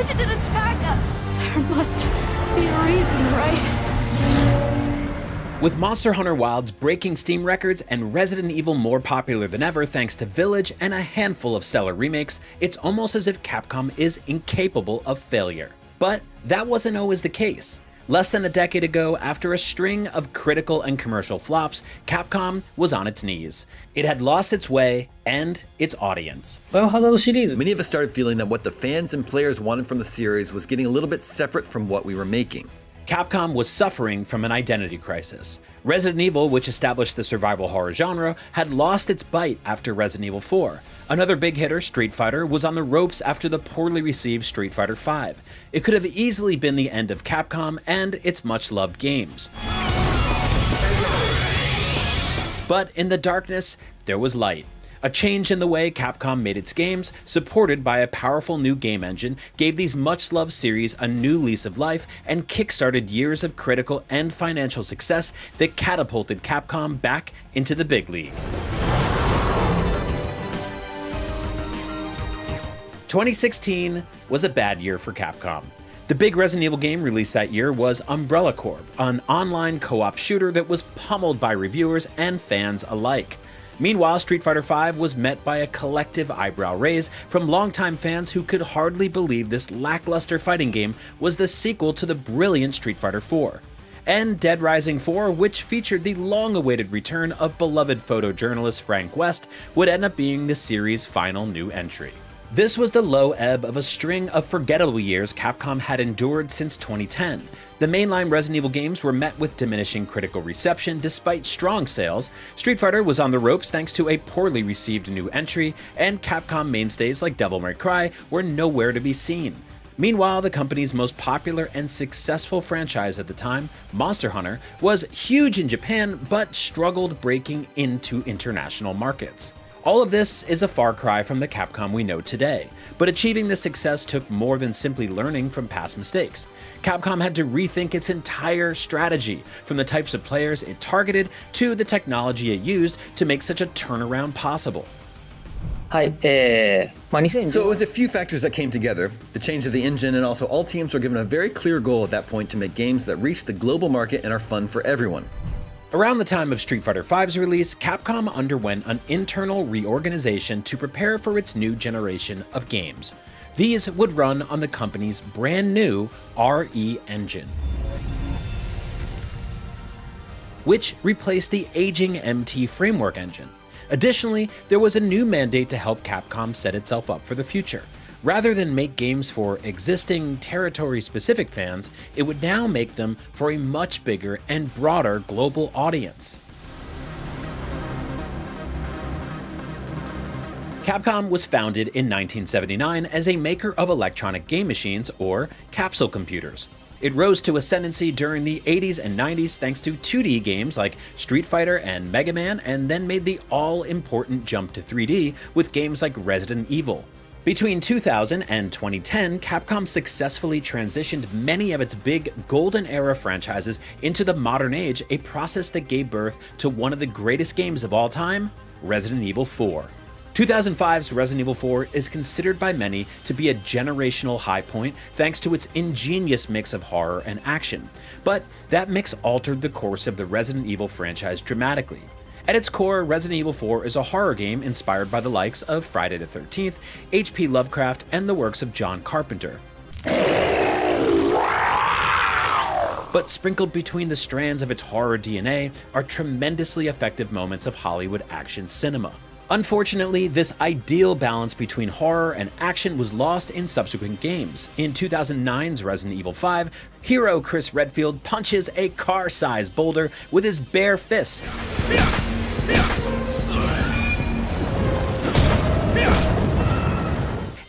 Collision didn't attack us. There must be a reason, right? With Monster Hunter Wilds breaking Steam records and Resident Evil more popular than ever thanks to Village and a handful of stellar remakes, it's almost as if Capcom is incapable of failure. But that wasn't always the case. Less than a decade ago, after a string of critical and commercial flops, Capcom was on its knees. It had lost its way and its audience. バイオハザードシリーズ Many of us started feeling that what the fans and players wanted from the series was getting a little bit separate from what we were making. Capcom was suffering from an identity crisis. Resident Evil, which established the survival horror genre, had lost its bite after Resident Evil 4. Another big hitter, Street Fighter, was on the ropes after the poorly received Street Fighter V. It could have easily been the end of Capcom and its much-loved games. But in the darkness, there was light. A change in the way Capcom made its games, supported by a powerful new game engine, gave these much-loved series a new lease of life and kickstarted years of critical and financial success that catapulted Capcom back into the big league. 2016 was a bad year for Capcom. The big Resident Evil game released that year was Umbrella Corp, an online co-op shooter that was pummeled by reviewers and fans alike. Meanwhile, Street Fighter V was met by a collective eyebrow raise from longtime fans who could hardly believe this lackluster fighting game was the sequel to the brilliant Street Fighter IV. And Dead Rising 4, which featured the long-awaited return of beloved photojournalist Frank West, would end up being the series' final new entry. This was the low ebb of a string of forgettable years Capcom had endured since 2010. The mainline Resident Evil games were met with diminishing critical reception despite strong sales, Street Fighter was on the ropes thanks to a poorly received new entry, and Capcom mainstays like Devil May Cry were nowhere to be seen. Meanwhile, the company's most popular and successful franchise at the time, Monster Hunter, was huge in Japan but struggled breaking into international markets. All of this is a far cry from the Capcom we know today, but achieving this success took more than simply learning from past mistakes. Capcom had to rethink its entire strategy, from the types of players it targeted to the technology it used to make such a turnaround possible. はいまあ、2010 So it was a few factors that came together, the change of the engine, and also all teams were given a very clear goal at that point to make games that reach the global market and are fun for everyone. Around the time of Street Fighter V's release, Capcom underwent an internal reorganization to prepare for its new generation of games. These would run on the company's brand new RE engine, which replaced the aging MT framework engine. Additionally, there was a new mandate to help Capcom set itself up for the future. Rather than make games for existing territory-specific fans, it would now make them for a much bigger and broader global audience. Capcom was founded in 1979 as a maker of electronic game machines, or capsule computers. It rose to ascendancy during the 80s and 90s thanks to 2D games like Street Fighter and Mega Man, and then made the all-important jump to 3D with games like Resident Evil. Between 2000 and 2010, Capcom successfully transitioned many of its big golden era franchises into the modern age, a process that gave birth to one of the greatest games of all time, Resident Evil 4. 2005's Resident Evil 4 is considered by many to be a generational high point thanks to its ingenious mix of horror and action, but that mix altered the course of the Resident Evil franchise dramatically. At its core, Resident Evil 4 is a horror game inspired by the likes of Friday the 13th, H.P. Lovecraft, and the works of John Carpenter. But sprinkled between the strands of its horror DNA are tremendously effective moments of Hollywood action cinema. Unfortunately, this ideal balance between horror and action was lost in subsequent games. In 2009's Resident Evil 5, hero Chris Redfield punches a car-sized boulder with his bare fists.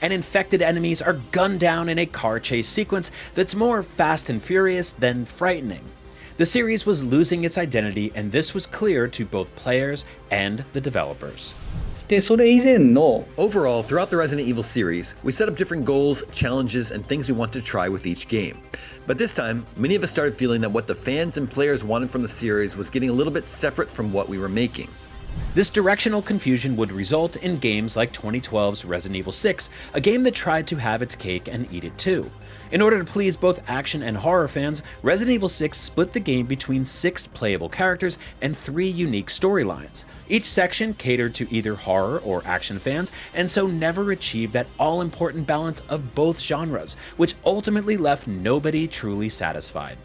And infected enemies are gunned down in a car chase sequence that's more fast and furious than frightening. The series was losing its identity, and this was clear to both players and the developers. でそれ以前の Overall, throughout the Resident Evil series, we set up different goals, challenges, and things we want to try with each game. But this time, many of us started feeling that what the fans and players wanted from the series was getting a little bit separate from what we were making. This directional confusion would result in games like 2012's Resident Evil 6, a game that tried to have its cake and eat it too. In order to please both action and horror fans, Resident Evil 6 split the game between 6 playable characters and 3 unique storylines. Each section catered to either horror or action fans, and so never achieved that all-important balance of both genres, which ultimately left nobody truly satisfied.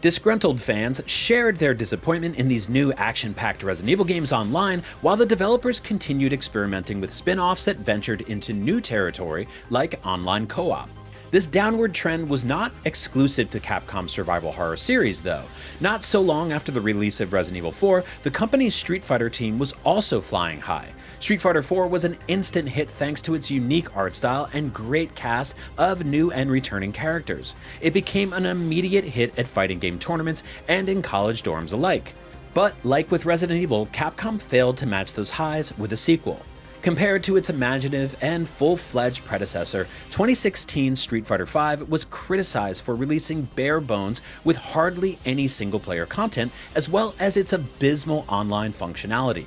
Disgruntled fans shared their disappointment in these new action-packed Resident Evil games online, while the developers continued experimenting with spin-offs that ventured into new territory like online co-op. This downward trend was not exclusive to Capcom's survival horror series, though. Not so long after the release of Resident Evil 4, the company's Street Fighter team was also flying high. Street Fighter 4 was an instant hit thanks to its unique art style and great cast of new and returning characters. It became an immediate hit at fighting game tournaments and in college dorms alike. But like with Resident Evil, Capcom failed to match those highs with a sequel. Compared to its imaginative and full-fledged predecessor, 2016 Street Fighter V was criticized for releasing bare bones with hardly any single-player content, as well as its abysmal online functionality.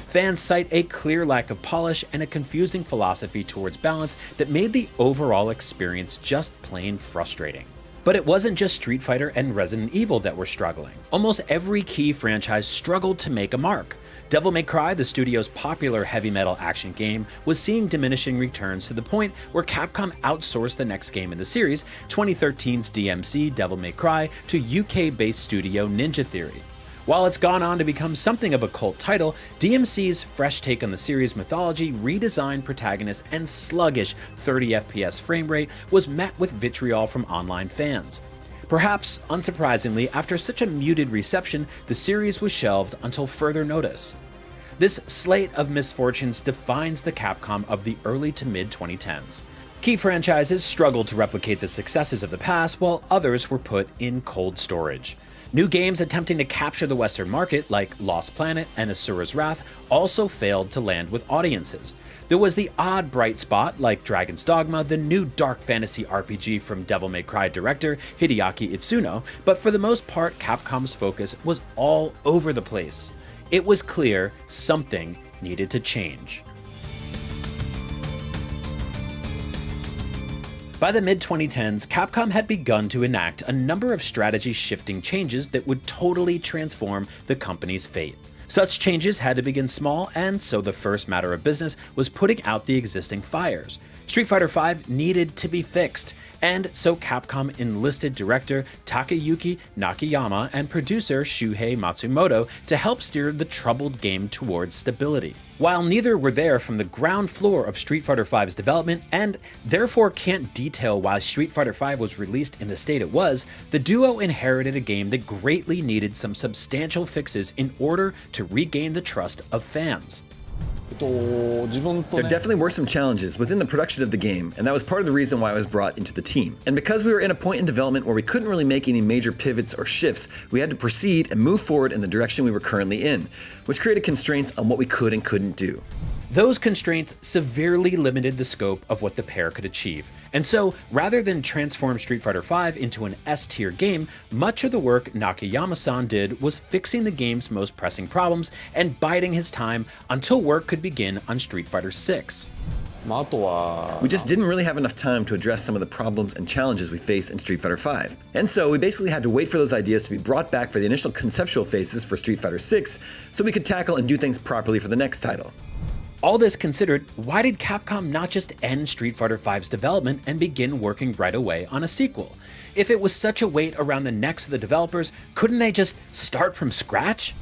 Fans cite a clear lack of polish and a confusing philosophy towards balance that made the overall experience just plain frustrating. But it wasn't just Street Fighter and Resident Evil that were struggling. Almost every key franchise struggled to make a mark. Devil May Cry, the studio's popular heavy metal action game, was seeing diminishing returns to the point where Capcom outsourced the next game in the series, 2013's DMC Devil May Cry, to UK-based studio Ninja Theory. While it's gone on to become something of a cult title, DMC's fresh take on the series' mythology, redesigned protagonist, and sluggish 30 FPS frame rate was met with vitriol from online fans. Perhaps unsurprisingly, after such a muted reception, the series was shelved until further notice. This slate of misfortunes defines the Capcom of the early to mid-2010s. Key franchises struggled to replicate the successes of the past, while others were put in cold storage. New games attempting to capture the Western market, like Lost Planet and Asura's Wrath, also failed to land with audiences. There was the odd bright spot, like Dragon's Dogma, the new dark fantasy RPG from Devil May Cry director Hideaki Itsuno, but for the most part, Capcom's focus was all over the place. It was clear something needed to change. By the mid-2010s, Capcom had begun to enact a number of strategy-shifting changes that would totally transform the company's fate. Such changes had to begin small, and so the first matter of business was putting out the existing fires. Street Fighter V needed to be fixed, and so Capcom enlisted director Takayuki Nakayama and producer Shuhei Matsumoto to help steer the troubled game towards stability. While neither were there from the ground floor of Street Fighter V's development, and therefore can't detail why Street Fighter V was released in the state it was, the duo inherited a game that greatly needed some substantial fixes in order to regain the trust of fans. There definitely were some challenges within the production of the game, and that was part of the reason why I was brought into the team. And because we were in a point in development where we couldn't really make any major pivots or shifts, we had to proceed and move forward in the direction we were currently in, which created constraints on what we could and couldn't do. Those constraints severely limited the scope of what the pair could achieve, and so rather than transform Street Fighter V into an S-tier game, much of the work Nakayama-san did was fixing the game's most pressing problems and biding his time until work could begin on Street Fighter VI. We just didn't really have enough time to address some of the problems and challenges we face in Street Fighter V. And so we basically had to wait for those ideas to be brought back for the initial conceptual phases for Street Fighter VI so we could tackle and do things properly for the next title. All this considered, why did Capcom not just end Street Fighter V's development and begin working right away on a sequel? If it was such a weight around the necks of the developers, couldn't they just start from scratch?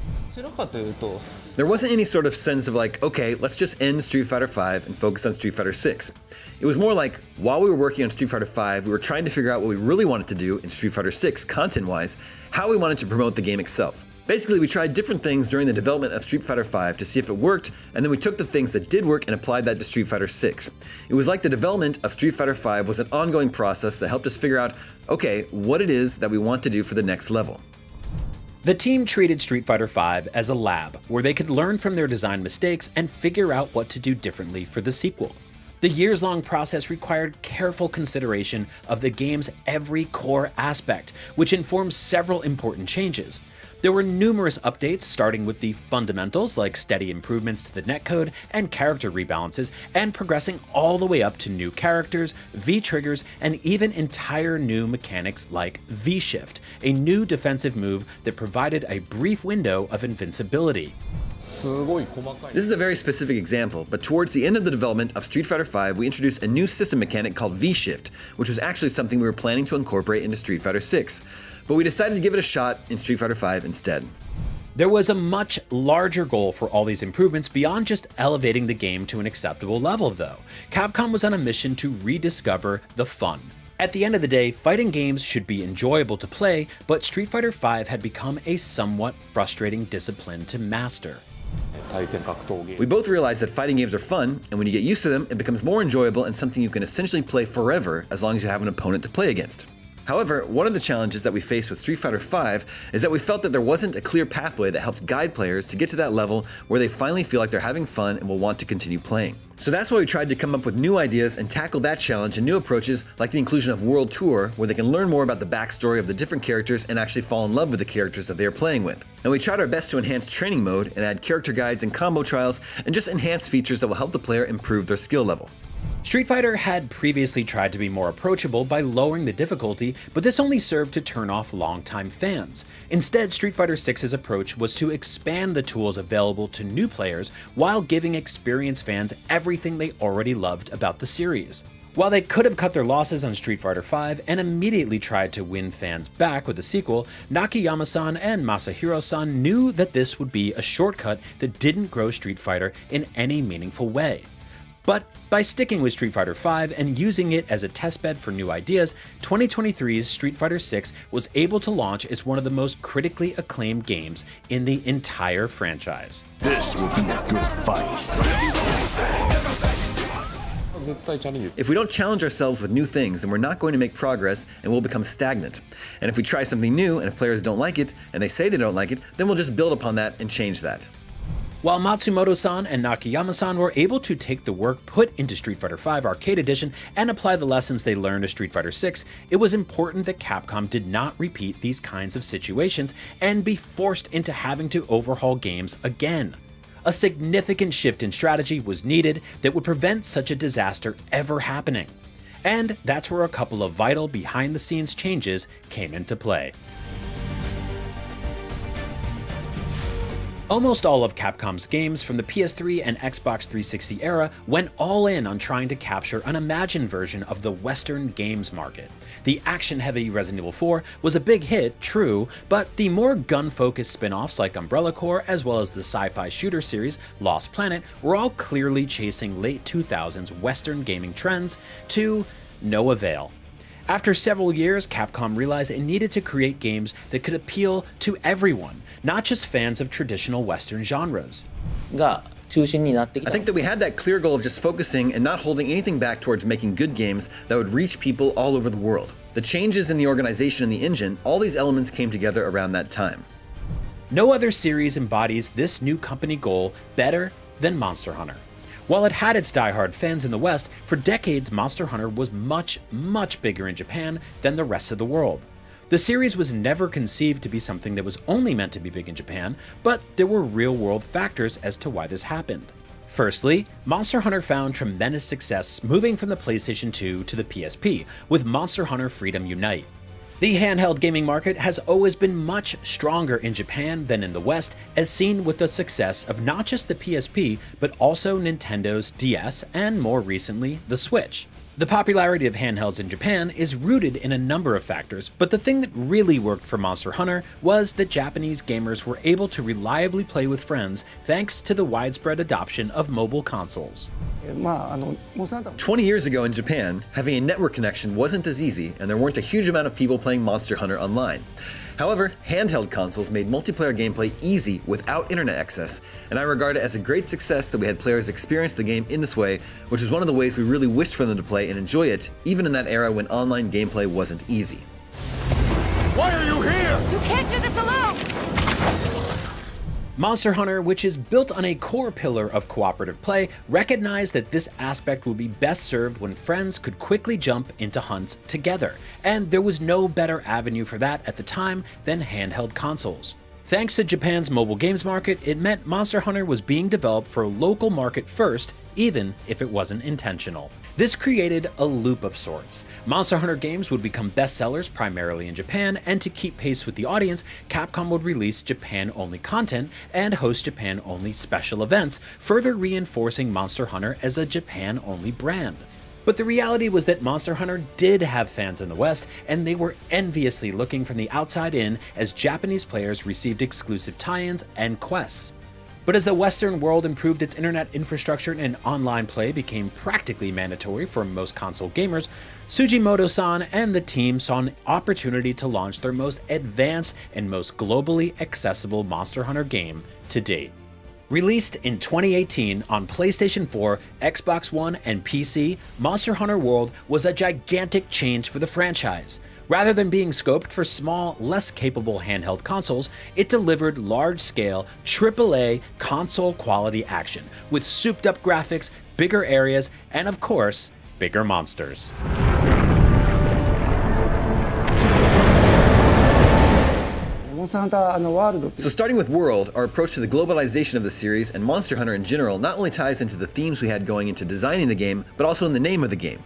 There wasn't any sort of sense of like, okay, let's just end Street Fighter V and focus on Street Fighter VI. It was more like, while we were working on Street Fighter V, we were trying to figure out what we really wanted to do in Street Fighter VI, content-wise, how we wanted to promote the game itself. Basically, we tried different things during the development of Street Fighter V to see if it worked, and then we took the things that did work and applied that to Street Fighter VI. It was like the development of Street Fighter V was an ongoing process that helped us figure out, okay, what it is that we want to do for the next level. The team treated Street Fighter V as a lab, where they could learn from their design mistakes and figure out what to do differently for the sequel. The years-long process required careful consideration of the game's every core aspect, which informed several important changes. There were numerous updates, starting with the fundamentals like steady improvements to the netcode and character rebalances, and progressing all the way up to new characters, V-triggers, and even entire new mechanics like V-shift, a new defensive move that provided a brief window of invincibility. This is a very specific example, but towards the end of the development of Street Fighter V, we introduced a new system mechanic called V-shift, which was actually something we were planning to incorporate into Street Fighter VI. But we decided to give it a shot in Street Fighter V instead. There was a much larger goal for all these improvements beyond just elevating the game to an acceptable level, though. Capcom was on a mission to rediscover the fun. At the end of the day, fighting games should be enjoyable to play, but Street Fighter V had become a somewhat frustrating discipline to master. We both realized that fighting games are fun, and when you get used to them, it becomes more enjoyable and something you can essentially play forever as long as you have an opponent to play against. However, one of the challenges that we faced with Street Fighter V is that we felt that there wasn't a clear pathway that helped guide players to get to that level where they finally feel like they're having fun and will want to continue playing. So that's why we tried to come up with new ideas and tackle that challenge in new approaches like the inclusion of World Tour, where they can learn more about the backstory of the different characters and actually fall in love with the characters that they are playing with. And we tried our best to enhance training mode and add character guides and combo trials and just enhance features that will help the player improve their skill level. Street Fighter had previously tried to be more approachable by lowering the difficulty, but this only served to turn off longtime fans. Instead, Street Fighter VI's approach was to expand the tools available to new players while giving experienced fans everything they already loved about the series. While they could have cut their losses on Street Fighter V and immediately tried to win fans back with the sequel, Nakayama-san and Masahiro-san knew that this would be a shortcut that didn't grow Street Fighter in any meaningful way. But by sticking with Street Fighter V and using it as a testbed for new ideas, 2023's Street Fighter VI was able to launch as one of the most critically acclaimed games in the entire franchise. This will be a good fight. If we don't challenge ourselves with new things, then we're not going to make progress and we'll become stagnant. And if we try something new and if players don't like it and they say they don't like it, then we'll just build upon that and change that. While Matsumoto-san and Nakayama-san were able to take the work put into Street Fighter V Arcade Edition and apply the lessons they learned to Street Fighter VI, it was important that Capcom did not repeat these kinds of situations and be forced into having to overhaul games again. A significant shift in strategy was needed that would prevent such a disaster ever happening. And that's where a couple of vital behind-the-scenes changes came into play. Almost all of Capcom's games from the PS3 and Xbox 360 era went all in on trying to capture an imagined version of the Western games market. The action-heavy Resident Evil 4 was a big hit, true, but the more gun-focused spin-offs like Umbrella Corps, as well as the sci-fi shooter series Lost Planet, were all clearly chasing late 2000s Western gaming trends to no avail. After several years, Capcom realized it needed to create games that could appeal to everyone, not just fans of traditional Western genres. I think that we had that clear goal of just focusing and not holding anything back towards making good games that would reach people all over the world. The changes in the organization and the engine, all these elements came together around that time. No other series embodies this new company goal better than Monster Hunter. While it had its diehard fans in the West, for decades Monster Hunter was much bigger in Japan than the rest of the world. The series was never conceived to be something that was only meant to be big in Japan, but there were real-world factors as to why this happened. Firstly, Monster Hunter found tremendous success moving from the PlayStation 2 to the PSP with Monster Hunter Freedom Unite. The handheld gaming market has always been much stronger in Japan than in the West, as seen with the success of not just the PSP, but also Nintendo's DS and more recently, the Switch. The popularity of handhelds in Japan is rooted in a number of factors, but the thing that really worked for Monster Hunter was that Japanese gamers were able to reliably play with friends thanks to the widespread adoption of mobile consoles. 20 years ago in Japan, having a network connection wasn't as easy, and there weren't a huge amount of people playing Monster Hunter online. However, handheld consoles made multiplayer gameplay easy without internet access, and I regard it as a great success that we had players experience the game in this way, which is one of the ways we really wished for them to play and enjoy it, even in that era when online gameplay wasn't easy. Why are you here? You can't do this alone! Monster Hunter, which is built on a core pillar of cooperative play, recognized that this aspect would be best served when friends could quickly jump into hunts together, and there was no better avenue for that at the time than handheld consoles. Thanks to Japan's mobile games market, it meant Monster Hunter was being developed for a local market first, even if it wasn't intentional. This created a loop of sorts. Monster Hunter games would become bestsellers primarily in Japan, and to keep pace with the audience, Capcom would release Japan-only content and host Japan-only special events, further reinforcing Monster Hunter as a Japan-only brand. But the reality was that Monster Hunter did have fans in the West, and they were enviously looking from the outside in as Japanese players received exclusive tie-ins and quests. But as the Western world improved its internet infrastructure and online play became practically mandatory for most console gamers, Sugimoto-san and the team saw an opportunity to launch their most advanced and most globally accessible Monster Hunter game to date. Released in 2018 on PlayStation 4, Xbox One, and PC, Monster Hunter World was a gigantic change for the franchise. Rather than being scoped for small, less capable handheld consoles, it delivered large-scale, AAA, console-quality action, with souped-up graphics, bigger areas, and of course, bigger monsters. So starting with World, our approach to the globalization of the series and Monster Hunter in general not only ties into the themes we had going into designing the game, but also in the name of the game.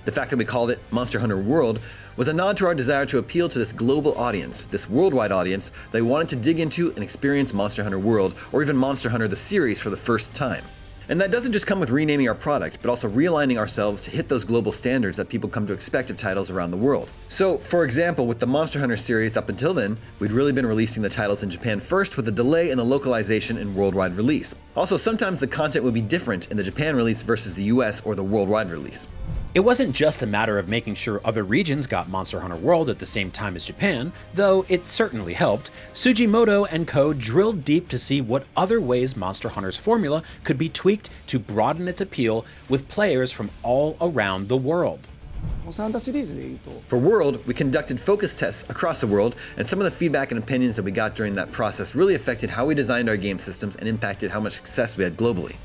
The fact that we called it Monster Hunter World was a nod to our desire to appeal to this global audience, this worldwide audience that wanted to dig into and experience Monster Hunter World, or even Monster Hunter the series for the first time. And that doesn't just come with renaming our product, but also realigning ourselves to hit those global standards that people come to expect of titles around the world. So, for example, with the Monster Hunter series up until then, we'd really been releasing the titles in Japan first with a delay in the localization and worldwide release. Also, sometimes the content would be different in the Japan release versus the US or the worldwide release. It wasn't just a matter of making sure other regions got Monster Hunter World at the same time as Japan, though it certainly helped. Sugimoto and co. drilled deep to see what other ways Monster Hunter's formula could be tweaked to broaden its appeal with players from all around the world. For World, we conducted focus tests across the world, and some of the feedback and opinions that we got during that process really affected how we designed our game systems and impacted how much success we had globally.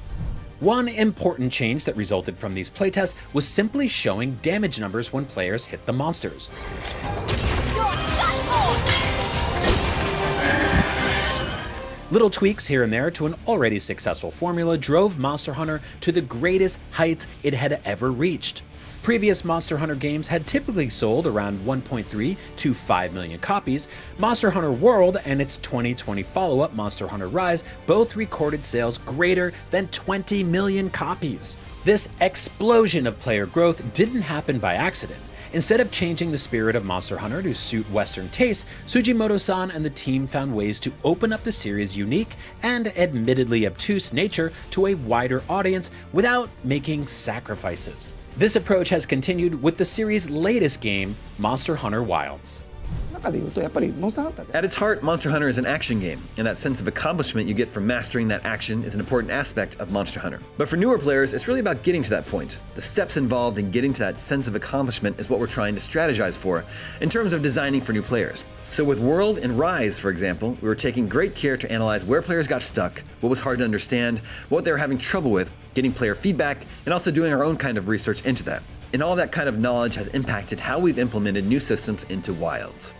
One important change that resulted from these playtests was simply showing damage numbers when players hit the monsters. Little tweaks here and there to an already successful formula drove Monster Hunter to the greatest heights it had ever reached. Previous Monster Hunter games had typically sold around 1.3 to 5 million copies. Monster Hunter World and its 2020 follow-up Monster Hunter Rise both recorded sales greater than 20 million copies. This explosion of player growth didn't happen by accident. Instead of changing the spirit of Monster Hunter to suit Western tastes, Sugimoto-san and the team found ways to open up the series' unique and admittedly obtuse nature to a wider audience without making sacrifices. This approach has continued with the series' latest game, Monster Hunter Wilds. At its heart, Monster Hunter is an action game, and that sense of accomplishment you get from mastering that action is an important aspect of Monster Hunter. But for newer players, it's really about getting to that point. The steps involved in getting to that sense of accomplishment is what we're trying to strategize for in terms of designing for new players. So with World and Rise, for example, we were taking great care to analyze where players got stuck, what was hard to understand, what they were having trouble with, getting player feedback, and also doing our own kind of research into that. And all that kind of knowledge has impacted how we've implemented new systems into Wilds.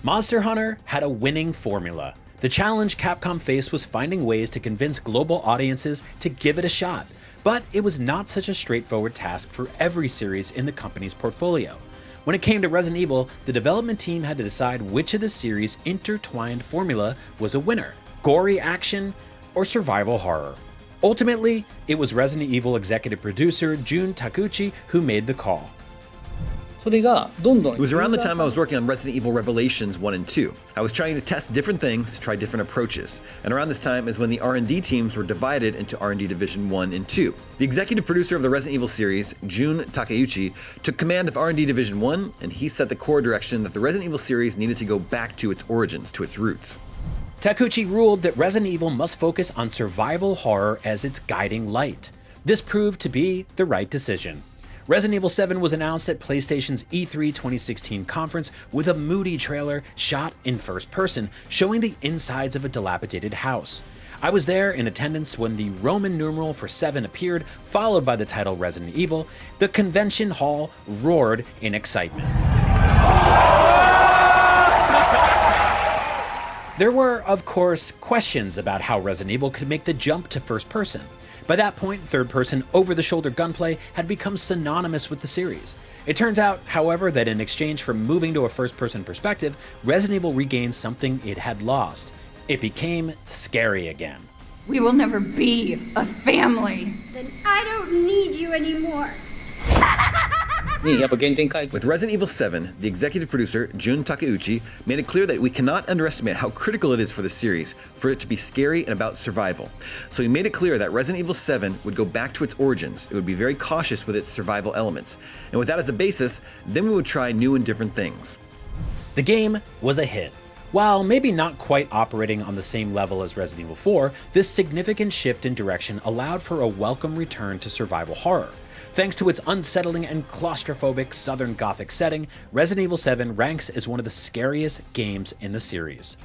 Monster Hunter had a winning formula. The challenge Capcom faced was finding ways to convince global audiences to give it a shot. But it was not such a straightforward task for every series in the company's portfolio. When it came to Resident Evil, the development team had to decide which of the series' intertwined formula was a winner: gory action or survival horror. Ultimately, it was Resident Evil executive producer Jun Takeuchi who made the call. It was around the time I was working on Resident Evil Revelations 1 and 2. I was trying to test different things, try different approaches. And around this time is when the R&D teams were divided into R&D Division 1 and 2. The executive producer of the Resident Evil series, Jun Takeuchi, took command of R&D Division 1, and he set the core direction that the Resident Evil series needed to go back to its origins, to its roots. Takeuchi ruled that Resident Evil must focus on survival horror as its guiding light. This proved to be the right decision. Resident Evil 7 was announced at PlayStation's E3 2016 conference with a moody trailer shot in first person, showing the insides of a dilapidated house. I was there in attendance when the Roman numeral for 7 appeared, followed by the title Resident Evil. The convention hall roared in excitement. There were, of course, questions about how Resident Evil could make the jump to first person. By that point, third-person over-the-shoulder gunplay had become synonymous with the series. It turns out, however, that in exchange for moving to a first-person perspective, Resident Evil regained something it had lost. It became scary again. We will never be a family. Then I don't need you anymore. にやっぱ原点回帰 With Resident Evil 7, the executive producer, Jun Takeuchi, made it clear that we cannot underestimate how critical it is for the series, for it to be scary and about survival. So he made it clear that Resident Evil 7 would go back to its origins, it would be very cautious with its survival elements, and with that as a basis, then we would try new and different things. The game was a hit. While maybe not quite operating on the same level as Resident Evil 4, this significant shift in direction allowed for a welcome return to survival horror. Thanks to its unsettling and claustrophobic Southern Gothic setting, Resident Evil 7 ranks as one of the scariest games in the series.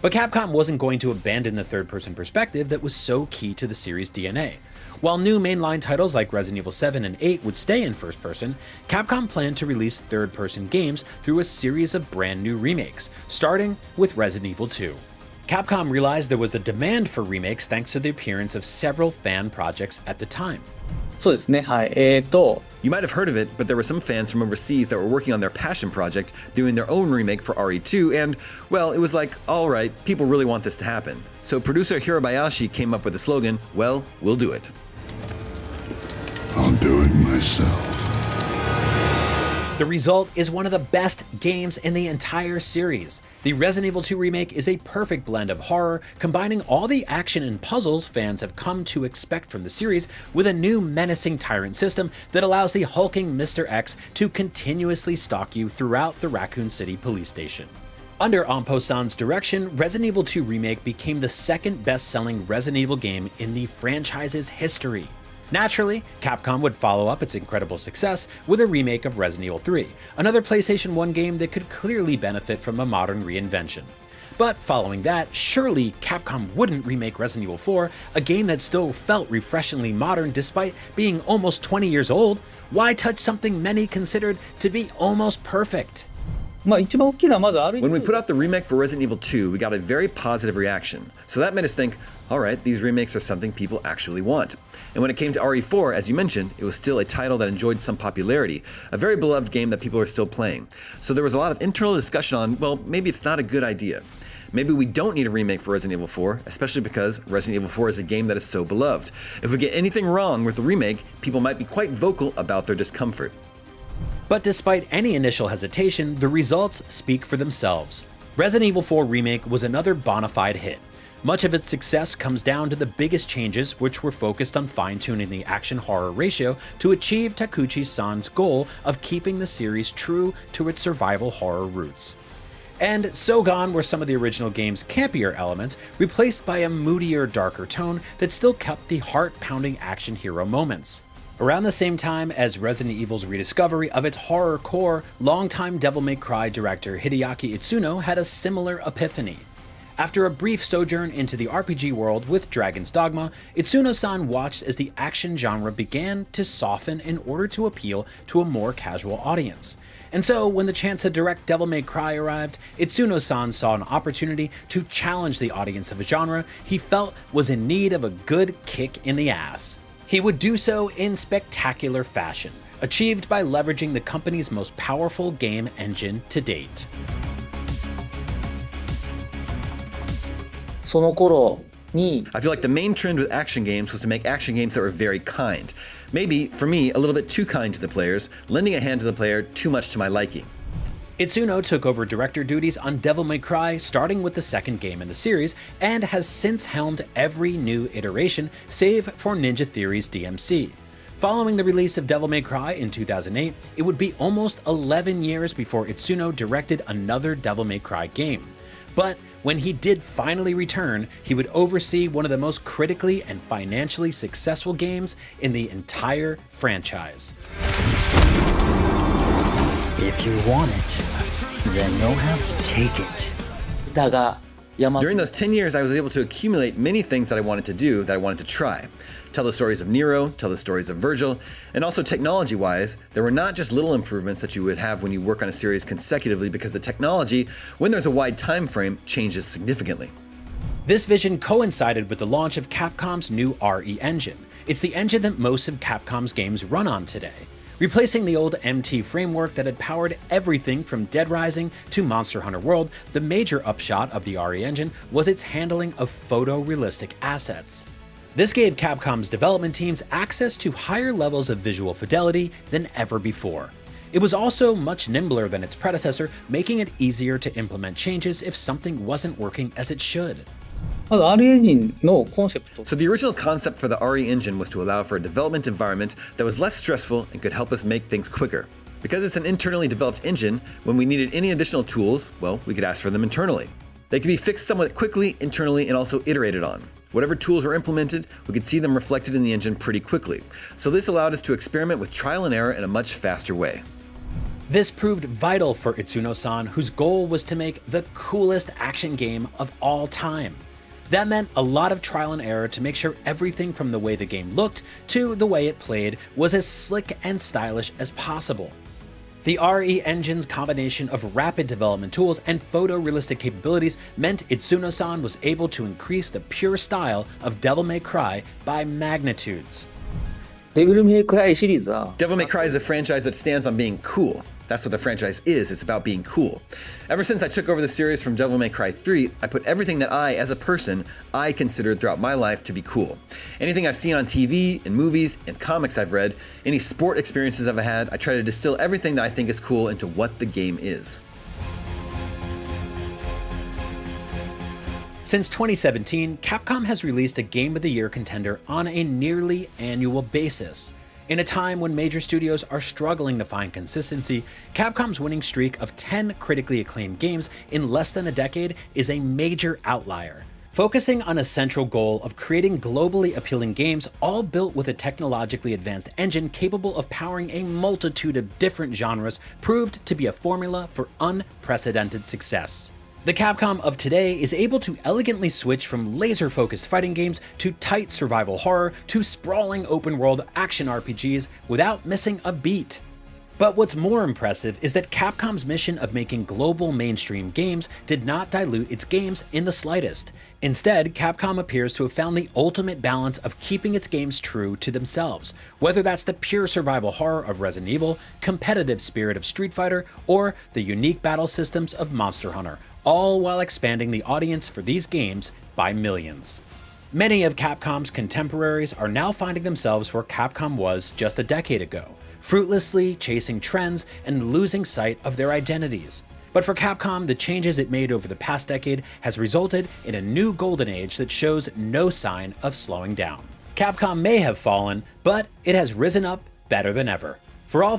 But Capcom wasn't going to abandon the third-person perspective that was so key to the series' DNA. While new mainline titles like Resident Evil 7 and 8 would stay in first person, Capcom planned to release third-person games through a series of brand new remakes, starting with Resident Evil 2. Capcom realized there was a demand for remakes thanks to the appearance of several fan projects at the time. そうですねはい You might have heard of it, but there were some fans from overseas that were working on their passion project, doing their own remake for RE2, and, well, it was like, alright, people really want this to happen. So producer Hirabayashi came up with the slogan, well, we'll do it. I'll do it myself. The result is one of the best games in the entire series. The Resident Evil 2 remake is a perfect blend of horror, combining all the action and puzzles fans have come to expect from the series with a new menacing tyrant system that allows the hulking Mr. X to continuously stalk you throughout the Raccoon City police station. Under Ampo-san's direction, Resident Evil 2 Remake became the second best-selling Resident Evil game in the franchise's history. Naturally, Capcom would follow up its incredible success with a remake of Resident Evil 3, another PlayStation 1 game that could clearly benefit from a modern reinvention. But following that, surely Capcom wouldn't remake Resident Evil 4, a game that still felt refreshingly modern despite being almost 20 years old. Why touch something many considered to be almost perfect? まあ一番大きなまずある When we put out the remake for Resident Evil 2, we got a very positive reaction. So that made us think, alright, these remakes are something people actually want. And when it came to RE4, as you mentioned, it was still a title that enjoyed some popularity, a very beloved game that people are still playing. So there was a lot of internal discussion on, well, maybe it's not a good idea. Maybe we don't need a remake for Resident Evil 4, especially because Resident Evil 4 is a game that is so beloved. If we get anything wrong with the remake, people might be quite vocal about their discomfort. But despite any initial hesitation, the results speak for themselves. Resident Evil 4 Remake was another bona fide hit. Much of its success comes down to the biggest changes, which were focused on fine-tuning the action-horror ratio to achieve Takeuchi-san's goal of keeping the series true to its survival horror roots. And so gone were some of the original game's campier elements, replaced by a moodier, darker tone that still kept the heart-pounding action hero moments. Around the same time as Resident Evil's rediscovery of its horror core, longtime Devil May Cry director Hideaki Itsuno had a similar epiphany. After a brief sojourn into the RPG world with Dragon's Dogma, Itsuno-san watched as the action genre began to soften in order to appeal to a more casual audience. And so, when the chance to direct Devil May Cry arrived, Itsuno-san saw an opportunity to challenge the audience of a genre he felt was in need of a good kick in the ass. He would do so in spectacular fashion, achieved by leveraging the company's most powerful game engine to date. その頃に I feel like the main trend with action games was to make action games that were very kind. Maybe, for me, a little bit too kind to the players, lending a hand to the player too much to my liking. Itsuno took over director duties on Devil May Cry, starting with the second game in the series, and has since helmed every new iteration, save for Ninja Theory's DMC. Following the release of Devil May Cry in 2008, it would be almost 11 years before Itsuno directed another Devil May Cry game. But When he did finally return, he would oversee one of the most critically and financially successful games in the entire franchise. If you want it, then you'll have to take it. だが、山 During those 10 years, I was able to accumulate many things that I wanted to do, that I wanted to try. Tell the stories of Nero, tell the stories of Virgil, and also technology-wise, there were not just little improvements that you would have when you work on a series consecutively, because the technology, when there's a wide time frame, changes significantly. This vision coincided with the launch of Capcom's new RE engine. It's the engine that most of Capcom's games run on today. Replacing the old MT framework that had powered everything from Dead Rising to Monster Hunter World, the major upshot of the RE engine was its handling of photorealistic assets. This gave Capcom's development teams access to higher levels of visual fidelity than ever before. It was also much nimbler than its predecessor, making it easier to implement changes if something wasn't working as it should. まず R エンジンのコンセプト So the original concept for the RE engine was to allow for a development environment that was less stressful and could help us make things quicker. Because it's an internally developed engine, when we needed any additional tools, well, we could ask for them internally. They could be fixed somewhat quickly, internally, and also iterated on. Whatever tools were implemented, we could see them reflected in the engine pretty quickly. So this allowed us to experiment with trial and error in a much faster way. This proved vital for Itsuno-san, whose goal was to make the coolest action game of all time. That meant a lot of trial and error to make sure everything from the way the game looked to the way it played was as slick and stylish as possible. The RE engine's combination of rapid development tools and photorealistic capabilities meant Itsuno-san was able to increase the pure style of Devil May Cry by magnitudes. デビルメイクライシリーズは Devil May Cry is a franchise that stands on being cool. That's what the franchise is, it's about being cool. Ever since I took over the series from Devil May Cry 3, I put everything that I, as a person, I considered throughout my life to be cool. Anything I've seen on TV, in movies, in comics I've read, any sport experiences I've had, I try to distill everything that I think is cool into what the game is. Since 2017, Capcom has released a Game of the Year contender on a nearly annual basis. In a time when major studios are struggling to find consistency, Capcom's winning streak of 10 critically acclaimed games in less than a decade is a major outlier. Focusing on a central goal of creating globally appealing games, all built with a technologically advanced engine capable of powering a multitude of different genres, proved to be a formula for unprecedented success. The Capcom of today is able to elegantly switch from laser-focused fighting games to tight survival horror to sprawling open-world action RPGs without missing a beat. But what's more impressive is that Capcom's mission of making global mainstream games did not dilute its games in the slightest. Instead, Capcom appears to have found the ultimate balance of keeping its games true to themselves, whether that's the pure survival horror of Resident Evil, competitive spirit of Street Fighter, or the unique battle systems of Monster Hunter, all while expanding the audience for these games by millions. Many of Capcom's contemporaries are now finding themselves where Capcom was just a decade ago, fruitlessly chasing trends and losing sight of their identities. But for Capcom, the changes it made over the past decade has resulted in a new golden age that shows no sign of slowing down. Capcom may have fallen, but it has risen up better than ever. For all things